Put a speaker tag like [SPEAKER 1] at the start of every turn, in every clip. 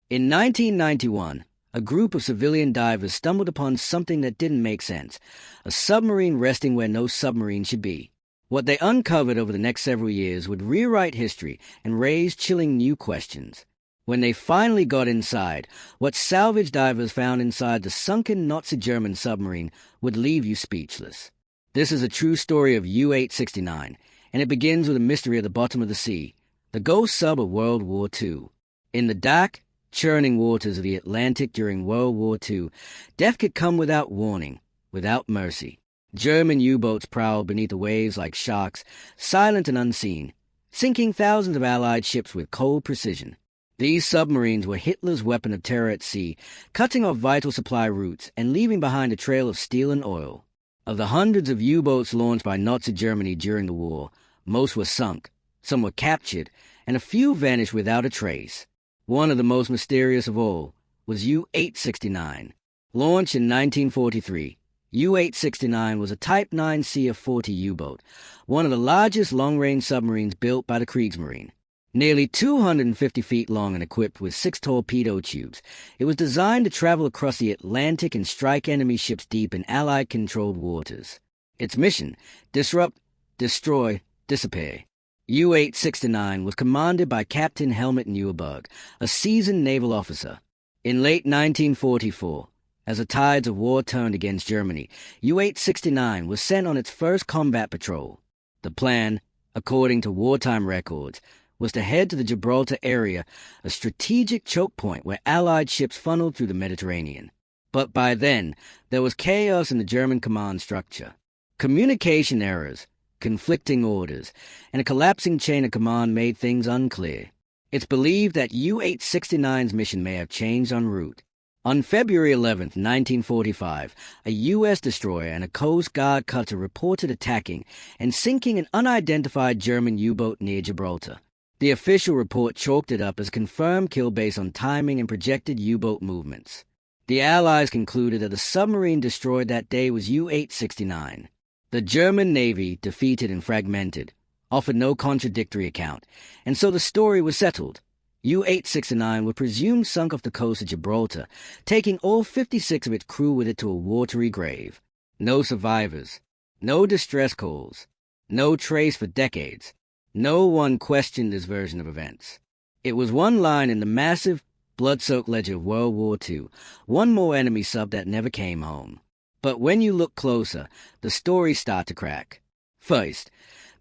[SPEAKER 1] In 1991, a group of civilian divers stumbled upon something that didn't make sense: a submarine resting where no submarine should be. What they uncovered over the next several years would rewrite history and raise chilling new questions. When they finally got inside, what salvage divers found inside the sunken Nazi German submarine would leave you speechless. This is a true story of U-869, and it begins with a mystery at the bottom of the sea, the ghost sub of World War II. In the dark, churning waters of the Atlantic during World War II, death could come without warning, without mercy. German U-boats prowled beneath the waves like sharks, silent and unseen, sinking thousands of Allied ships with cold precision. These submarines were Hitler's weapon of terror at sea, cutting off vital supply routes and leaving behind a trail of steel and oil. Of the hundreds of U-boats launched by Nazi Germany during the war, most were sunk, some were captured, and a few vanished without a trace. One of the most mysterious of all was U-869. Launched in 1943, U-869 was a Type 9 Sea-40 U-boat, one of the largest long-range submarines built by the Kriegsmarine. Nearly 250 feet long and equipped with 6 torpedo tubes, it was designed to travel across the Atlantic and strike enemy ships deep in Allied-controlled waters. Its mission: disrupt, destroy, disappear. U-869 was commanded by Captain Helmut Neuberg, a seasoned naval officer. In late 1944, as the tides of war turned against Germany, U-869 was sent on its first combat patrol. The plan, according to wartime records, was to head to the Gibraltar area, a strategic choke point where Allied ships funneled through the Mediterranean. But by then, there was chaos in the German command structure. Communication errors, conflicting orders, and a collapsing chain of command made things unclear. It's believed that U-869's mission may have changed en route. On February 11, 1945, a U.S. destroyer and a Coast Guard cutter reported attacking and sinking an unidentified German U-boat near Gibraltar. The official report chalked it up as a confirmed kill based on timing and projected U-boat movements. The Allies concluded that the submarine destroyed that day was U-869. The German Navy, defeated and fragmented, offered no contradictory account, and so the story was settled. U-869 was presumed sunk off the coast of Gibraltar, taking all 56 of its crew with it to a watery grave. No survivors, no distress calls, no trace for decades. No one questioned this version of events. It was one line in the massive, blood-soaked ledger of World War II, one more enemy sub that never came home. But when you look closer, the stories start to crack. First,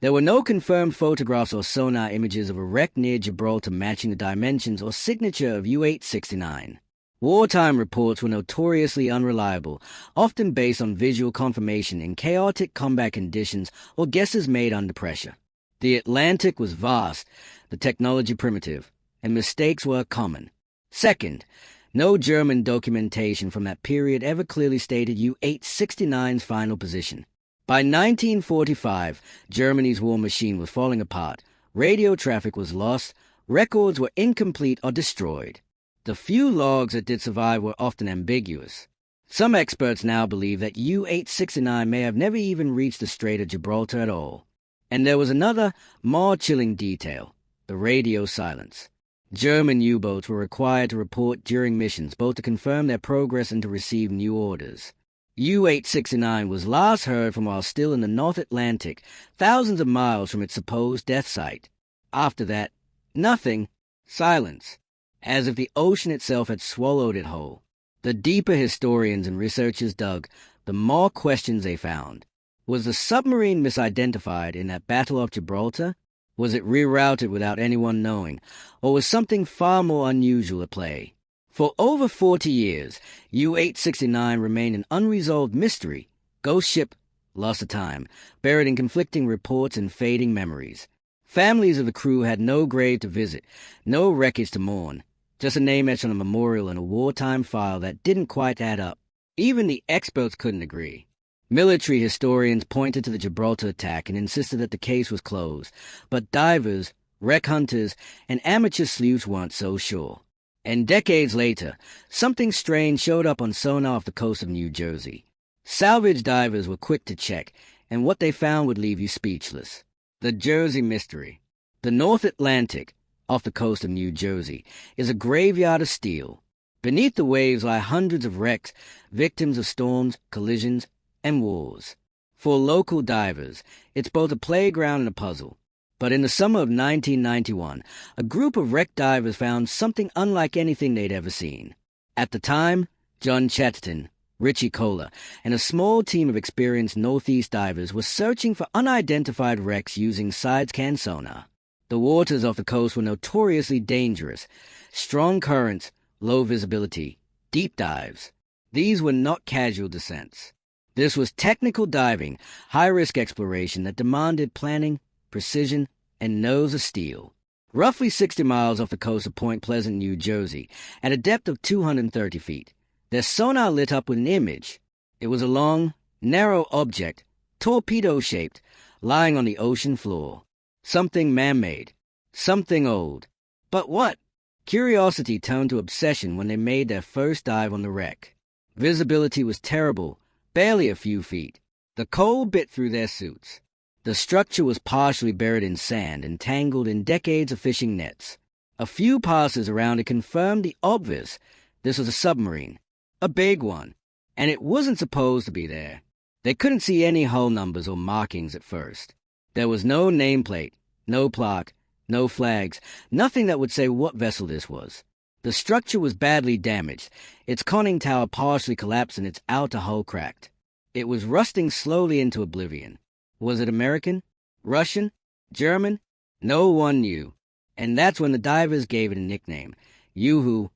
[SPEAKER 1] there were no confirmed photographs or sonar images of a wreck near Gibraltar matching the dimensions or signature of U-869. Wartime reports were notoriously unreliable, often based on visual confirmation in chaotic combat conditions or guesses made under pressure. The Atlantic was vast, the technology primitive, and mistakes were common. Second, no German documentation from that period ever clearly stated U-869's final position. By 1945, Germany's war machine was falling apart, radio traffic was lost, records were incomplete or destroyed. The few logs that did survive were often ambiguous. Some experts now believe that U-869 may have never even reached the Strait of Gibraltar at all. And there was another, more chilling detail: the radio silence. German U-boats were required to report during missions, both to confirm their progress and to receive new orders. U-869 was last heard from while still in the North Atlantic, thousands of miles from its supposed death site. After that, nothing. Silence. As if the ocean itself had swallowed it whole. The deeper historians and researchers dug, the more questions they found. Was the submarine misidentified in that Battle of Gibraltar? Was it rerouted without anyone knowing? Or was something far more unusual at play? For over 40 years, U-869 remained an unresolved mystery, ghost ship, lost to time, buried in conflicting reports and fading memories. Families of the crew had no grave to visit, no wreckage to mourn, just a name etched on a memorial in a wartime file that didn't quite add up. Even the experts couldn't agree. Military historians pointed to the Gibraltar attack and insisted that the case was closed, but divers, wreck hunters, and amateur sleuths weren't so sure. And decades later, something strange showed up on sonar off the coast of New Jersey. Salvage divers were quick to check, and what they found would leave you speechless. The Jersey mystery. The North Atlantic, off the coast of New Jersey, is a graveyard of steel. Beneath the waves lie hundreds of wrecks, victims of storms, collisions, and wars. For local divers, it's both a playground and a puzzle. But in the summer of 1991, a group of wreck divers found something unlike anything they'd ever seen. At the time, John Chatterton, Richie Kohler, and a small team of experienced Northeast divers were searching for unidentified wrecks using side-scan sonar. The waters off the coast were notoriously dangerous. Strong currents, low visibility, deep dives. These were not casual descents. This was technical diving, high-risk exploration that demanded planning, precision, and nerves of steel. Roughly 60 miles off the coast of Point Pleasant, New Jersey, at a depth of 230 feet, their sonar lit up with an image. It was a long, narrow object, torpedo-shaped, lying on the ocean floor. Something man-made. Something old. But what? Curiosity turned to obsession when they made their first dive on the wreck. Visibility was terrible, barely a few feet. The cold bit through their suits. The structure was partially buried in sand and tangled in decades of fishing nets. A few passes around it confirmed the obvious. This was a submarine. A big one. And it wasn't supposed to be there. They couldn't see any hull numbers or markings at first. There was no nameplate, no plaque, no flags, nothing that would say what vessel this was. The structure was badly damaged, its conning tower partially collapsed and its outer hull cracked. It was rusting slowly into oblivion. Was it American? Russian? German? No one knew. And that's when the divers gave it a nickname, Yoo-Hoo.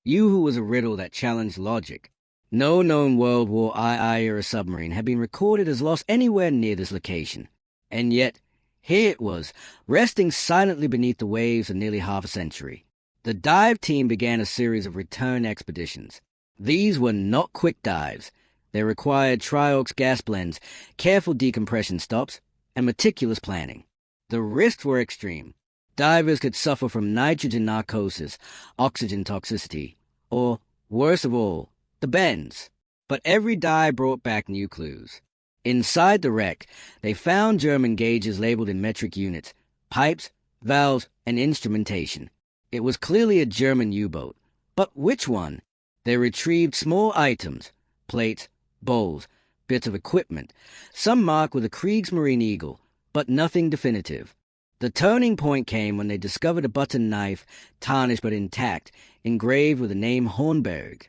[SPEAKER 1] Yoo-Hoo was a riddle that challenged logic. No known World War II-era submarine had been recorded as lost anywhere near this location. And yet, here it was, resting silently beneath the waves for nearly half a century. The dive team began a series of return expeditions. These were not quick dives. They required triox gas blends, careful decompression stops, and meticulous planning. The risks were extreme. Divers could suffer from nitrogen narcosis, oxygen toxicity, or, worst of all, the bends. But every dive brought back new clues. Inside the wreck, they found German gauges labeled in metric units, pipes, valves, and instrumentation. It was clearly a German U-boat. But which one? They retrieved small items, plates, bowls, bits of equipment, some marked with a Kriegsmarine eagle, but nothing definitive. The turning point came when they discovered a button knife, tarnished but intact, engraved with the name Hornberg.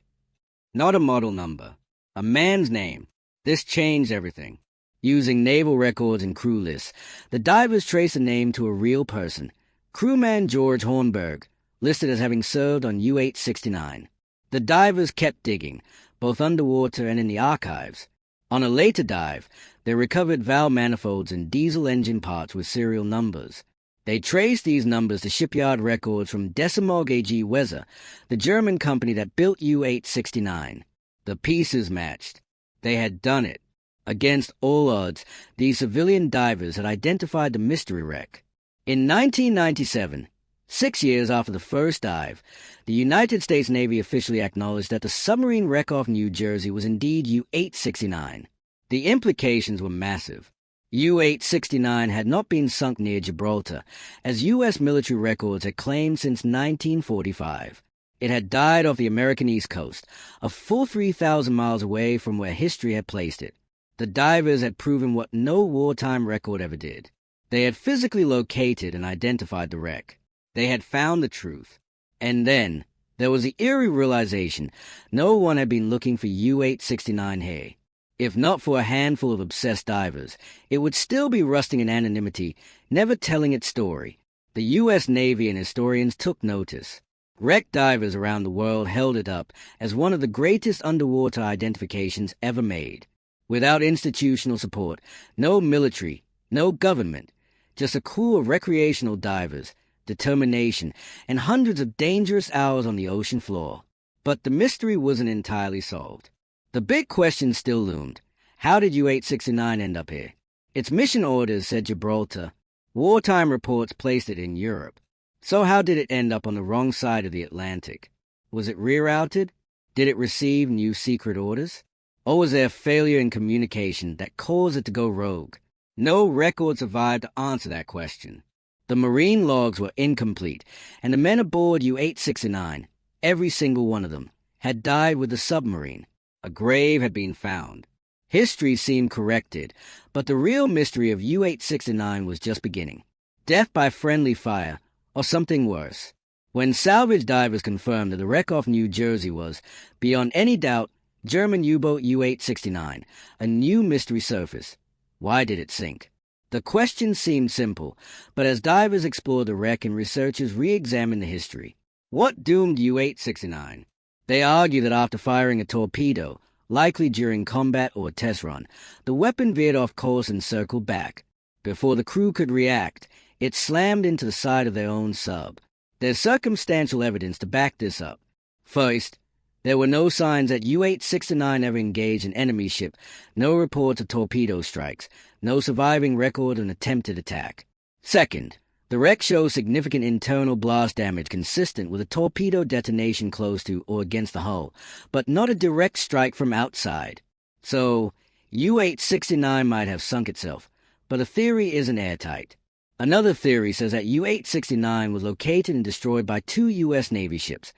[SPEAKER 1] Not a model number. A man's name. This changed everything. Using naval records and crew lists, the divers traced the name to a real person, crewman George Hornberg, listed as having served on U-869. The divers kept digging, both underwater and in the archives. On a later dive, they recovered valve manifolds and diesel engine parts with serial numbers. They traced these numbers to shipyard records from Decimog AG Weser, the German company that built U-869. The pieces matched. They had done it. Against all odds, these civilian divers had identified the mystery wreck. In 1997, 6 years after the first dive, the United States Navy officially acknowledged that the submarine wreck off New Jersey was indeed U-869. The implications were massive. U-869 had not been sunk near Gibraltar, as U.S. military records had claimed since 1945. It had died off the American East Coast, a full 3,000 miles away from where history had placed it. The divers had proven what no wartime record ever did. They had physically located and identified the wreck. They had found the truth. And then, there was the eerie realization no one had been looking for U-869 here. If not for a handful of obsessed divers, it would still be rusting in anonymity, never telling its story. The U.S. Navy and historians took notice. Wreck divers around the world held it up as one of the greatest underwater identifications ever made. Without institutional support, no military, no government, just a crew of recreational divers, determination, and hundreds of dangerous hours on the ocean floor. But the mystery wasn't entirely solved. The big question still loomed. How did U-869 end up here? Its mission orders said Gibraltar. Wartime reports placed it in Europe. So how did it end up on the wrong side of the Atlantic? Was it rerouted? Did it receive new secret orders? Or was there a failure in communication that caused it to go rogue? No record survived to answer that question. The marine logs were incomplete, and the men aboard U-869, every single one of them, had died with the submarine. A grave had been found. History seemed corrected, but the real mystery of U-869 was just beginning. Death by friendly fire, or something worse. When salvage divers confirmed that the wreck off New Jersey was, beyond any doubt, German U-boat U-869, a new mystery surfaced. Why did it sink? The question seemed simple, but as divers explored the wreck and researchers re-examined the history, what doomed U-869? They argue that after firing a torpedo, likely during combat or a test run, the weapon veered off course and circled back. Before the crew could react, it slammed into the side of their own sub. There's circumstantial evidence to back this up. First, there were no signs that U-869 ever engaged an enemy ship, no reports of torpedo strikes, no surviving record of an attempted attack. Second, the wreck shows significant internal blast damage consistent with a torpedo detonation close to or against the hull, but not a direct strike from outside. So, U-869 might have sunk itself, but the theory isn't airtight. Another theory says that U-869 was located and destroyed by two U.S. Navy ships,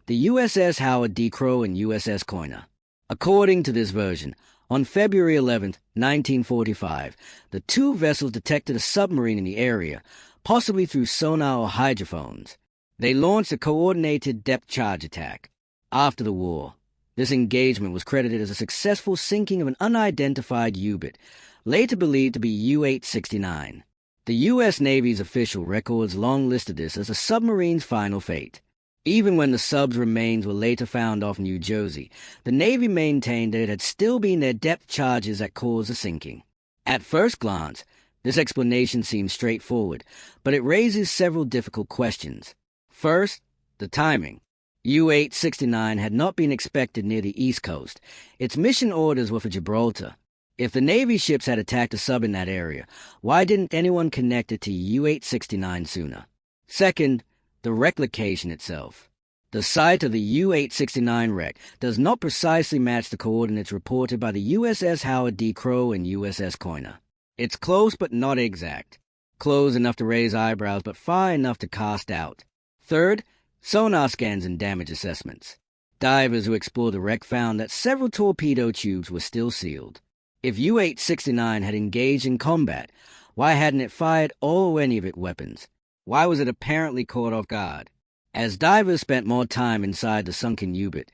[SPEAKER 1] the USS Howard D. Crowe and USS Coiner. According to this version, on February 11, 1945, the two vessels detected a submarine in the area, possibly through sonar or hydrophones. They launched a coordinated depth charge attack. After the war, this engagement was credited as a successful sinking of an unidentified U-boat, later believed to be U-869. The U.S. Navy's official records long listed this as the submarine's final fate. Even when the sub's remains were later found off New Jersey, the Navy maintained that it had still been their depth charges that caused the sinking. At first glance, this explanation seems straightforward, but it raises several difficult questions. First, the timing. U-869 had not been expected near the East Coast. Its mission orders were for Gibraltar. If the Navy ships had attacked a sub in that area, why didn't anyone connect it to U-869 sooner? Second, the wreck location itself. The site of the U-869 wreck does not precisely match the coordinates reported by the USS Howard D. Crowe and USS Coiner. It's close but not exact. Close enough to raise eyebrows but far enough to cast doubt. Third, sonar scans and damage assessments. Divers who explored the wreck found that several torpedo tubes were still sealed. If U-869 had engaged in combat, why hadn't it fired all or any of its weapons? Why was it apparently caught off guard? As divers spent more time inside the sunken U-boat,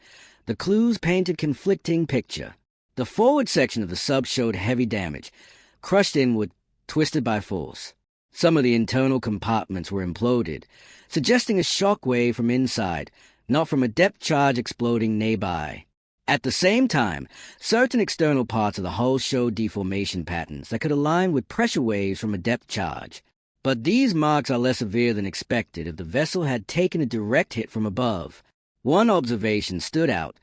[SPEAKER 1] the clues painted conflicting picture. The forward section of the sub showed heavy damage, crushed inward, twisted by force. Some of the internal compartments were imploded, suggesting a shock wave from inside, not from a depth charge exploding nearby. At the same time, certain external parts of the hull showed deformation patterns that could align with pressure waves from a depth charge. But these marks are less severe than expected if the vessel had taken a direct hit from above. One observation stood out.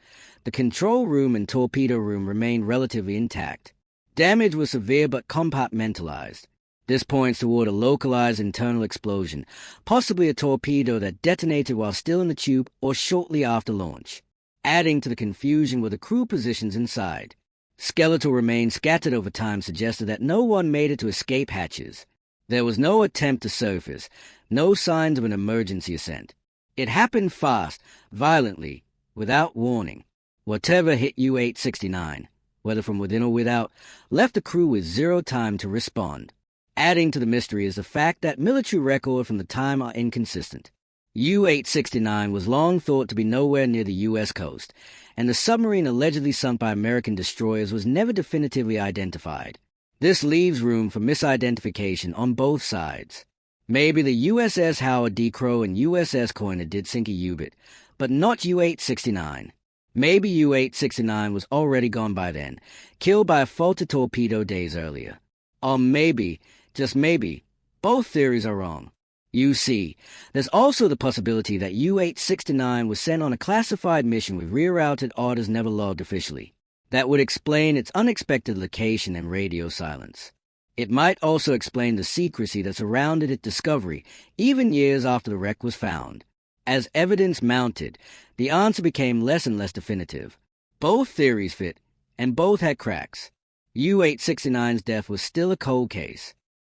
[SPEAKER 1] The control room and torpedo room remained relatively intact. Damage was severe but compartmentalized. This points toward a localized internal explosion, possibly a torpedo that detonated while still in the tube or shortly after launch. Adding to the confusion were the crew positions inside. Skeletal remains scattered over time suggested that no one made it to escape hatches. There was no attempt to surface, no signs of an emergency ascent. It happened fast, violently, without warning. Whatever hit U-869, whether from within or without, left the crew with zero time to respond. Adding to the mystery is the fact that military records from the time are inconsistent. U-869 was long thought to be nowhere near the U.S. coast, and the submarine allegedly sunk by American destroyers was never definitively identified. This leaves room for misidentification on both sides. Maybe the USS Howard D. Crowe and USS Coiner did sink a U-boat, but not U-869. Maybe U-869 was already gone by then, killed by a faulty torpedo days earlier. Or maybe, just maybe, both theories are wrong. You see, there's also the possibility that U-869 was sent on a classified mission with rerouted orders never logged officially. That would explain its unexpected location and radio silence. It might also explain the secrecy that surrounded its discovery, even years after the wreck was found. As evidence mounted, the answer became less and less definitive. Both theories fit, and both had cracks. U-869's death was still a cold case.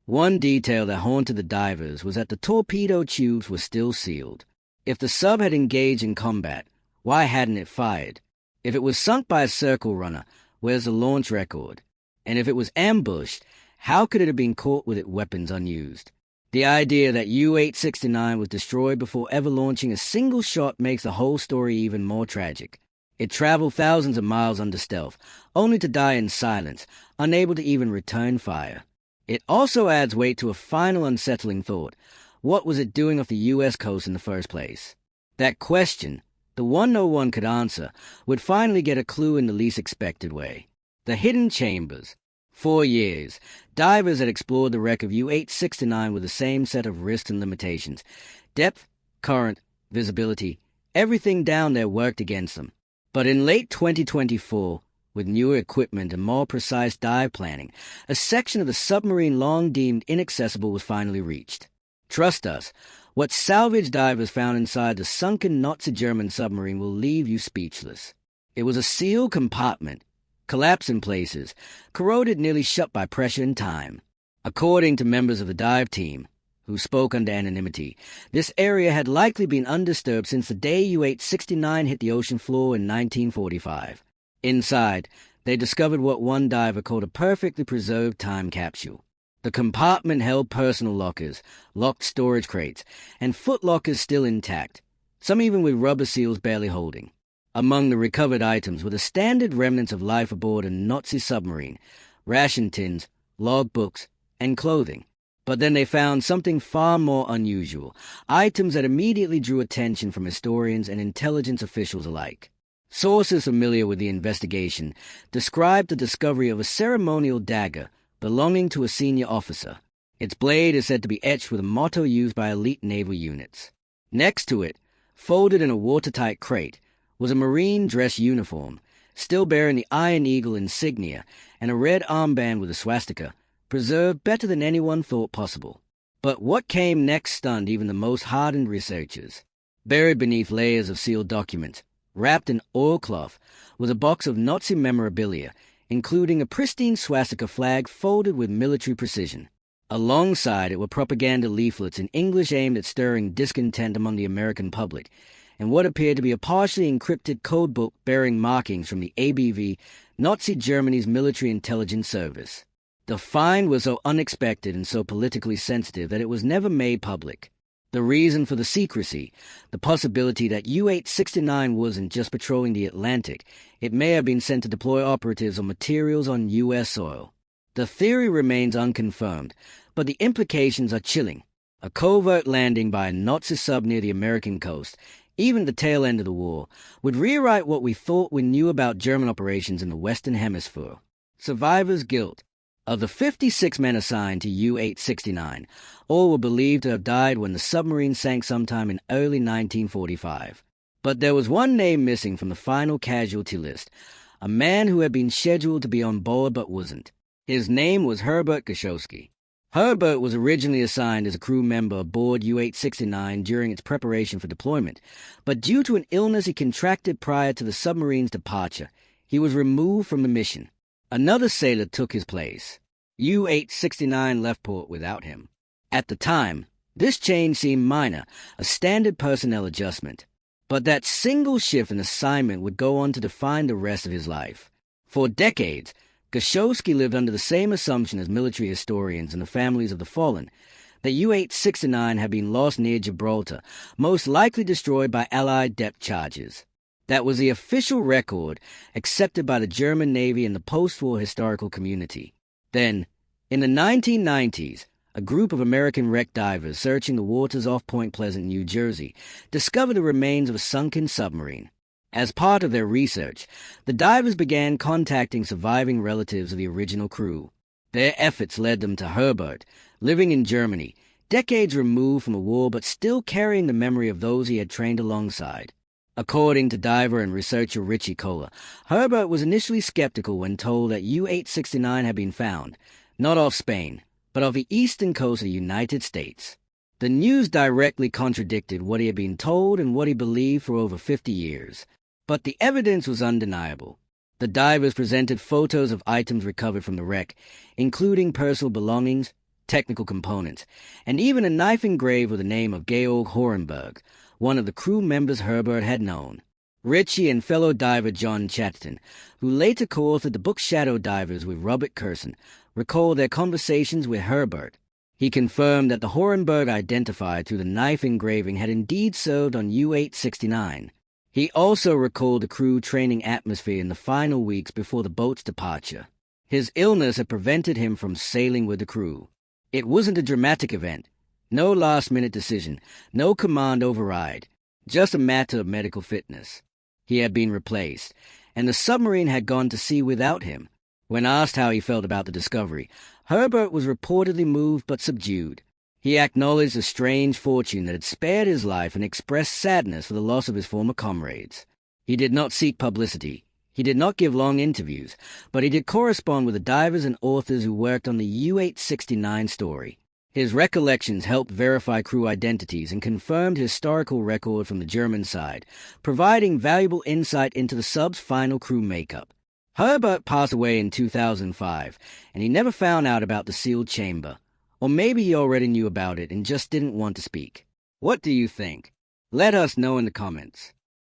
[SPEAKER 1] One detail that haunted the divers was that the torpedo tubes were still sealed. If the sub had engaged in combat, why hadn't it fired? If it was sunk by a circle runner, where's the launch record? And if it was ambushed, how could it have been caught with its weapons unused? The idea that U-869 was destroyed before ever launching a single shot makes the whole story even more tragic. It traveled thousands of miles under stealth, only to die in silence, unable to even return fire. It also adds weight to a final unsettling thought. What was it doing off the U.S. coast in the first place? That question, the one no one could answer, would finally get a clue in the least expected way. The hidden chambers. 4 years, divers had explored the wreck of U-869 with the same set of risks and limitations. Depth, current, visibility, everything down there worked against them. But in late 2024, with newer equipment and more precise dive planning, a section of the submarine long deemed inaccessible was finally reached. Trust us, what salvage divers found inside the sunken Nazi German submarine will leave you speechless. It was a sealed compartment, collapsed in places, corroded nearly shut by pressure and time. According to members of the dive team, who spoke under anonymity, this area had likely been undisturbed since the day U-869 hit the ocean floor in 1945. Inside, they discovered what one diver called a perfectly preserved time capsule. The compartment held personal lockers, locked storage crates, and foot lockers still intact, some even with rubber seals barely holding. Among the recovered items were the standard remnants of life aboard a Nazi submarine, ration tins, log books, and clothing. But then they found something far more unusual, items that immediately drew attention from historians and intelligence officials alike. Sources familiar with the investigation described the discovery of a ceremonial dagger belonging to a senior officer. Its blade is said to be etched with a motto used by elite naval units. Next to it, folded in a watertight crate, was a Marine dress uniform, still bearing the Iron Eagle insignia and a red armband with a swastika, preserved better than anyone thought possible. But what came next stunned even the most hardened researchers. Buried beneath layers of sealed documents, wrapped in oilcloth, was a box of Nazi memorabilia, including a pristine swastika flag folded with military precision. Alongside it were propaganda leaflets in English aimed at stirring discontent among the American public, and what appeared to be a partially encrypted codebook bearing markings from the ABV, Nazi Germany's military intelligence service. The find was so unexpected and so politically sensitive that it was never made public. The reason for the secrecy, the possibility that U-869 wasn't just patrolling the Atlantic, it may have been sent to deploy operatives or materials on U.S. soil. The theory remains unconfirmed, but the implications are chilling. A covert landing by a Nazi sub near the American coast, even at the tail end of the war, would rewrite what we thought we knew about German operations in the Western Hemisphere. Survivor's guilt. Of the 56 men assigned to U-869, all were believed to have died when the submarine sank sometime in early 1945. But there was one name missing from the final casualty list, a man who had been scheduled to be on board but wasn't. His name was Herbert Gashowski. Herbert was originally assigned as a crew member aboard U-869 during its preparation for deployment, but due to an illness he contracted prior to the submarine's departure, he was removed from the mission. Another sailor took his place. U-869 left port without him. At the time, this change seemed minor, a standard personnel adjustment. But that single shift in assignment would go on to define the rest of his life. For decades, Gashowski lived under the same assumption as military historians and the families of the fallen, that U-869 had been lost near Gibraltar, most likely destroyed by Allied depth charges. That was the official record accepted by the German Navy and the post-war historical community. Then, in the 1990s, a group of American wreck divers searching the waters off Point Pleasant, New Jersey, discovered the remains of a sunken submarine. As part of their research, the divers began contacting surviving relatives of the original crew. Their efforts led them to Herbert, living in Germany, decades removed from the war but still carrying the memory of those he had trained alongside. According to diver and researcher Richie Kohler, Herbert was initially skeptical when told that U-869 had been found, not off Spain, but off the eastern coast of the United States. The news directly contradicted what he had been told and what he believed for over 50 years. But the evidence was undeniable. The divers presented photos of items recovered from the wreck, including personal belongings, technical components, and even a knife engraved with the name of Georg Horenberg, one of the crew members Herbert had known. Ritchie and fellow diver John Chatterton, who later co-authored the book Shadow Divers with Robert Curson, recalled their conversations with Herbert. He confirmed that the Horenberg identified through the knife engraving had indeed served on U-869. He also recalled the crew training atmosphere in the final weeks before the boat's departure. His illness had prevented him from sailing with the crew. It wasn't a dramatic event. No last-minute decision, no command override, just a matter of medical fitness. He had been replaced, and the submarine had gone to sea without him. When asked how he felt about the discovery, Herbert was reportedly moved but subdued. He acknowledged the strange fortune that had spared his life and expressed sadness for the loss of his former comrades. He did not seek publicity. He did not give long interviews, but he did correspond with the divers and authors who worked on the U-869 story. His recollections helped verify crew identities and confirmed historical record from the German side, providing valuable insight into the sub's final crew makeup. Herbert passed away in 2005, and he never found out about the sealed chamber. Or maybe he already knew about it and just didn't want to speak. What do you think? Let us know in the comments.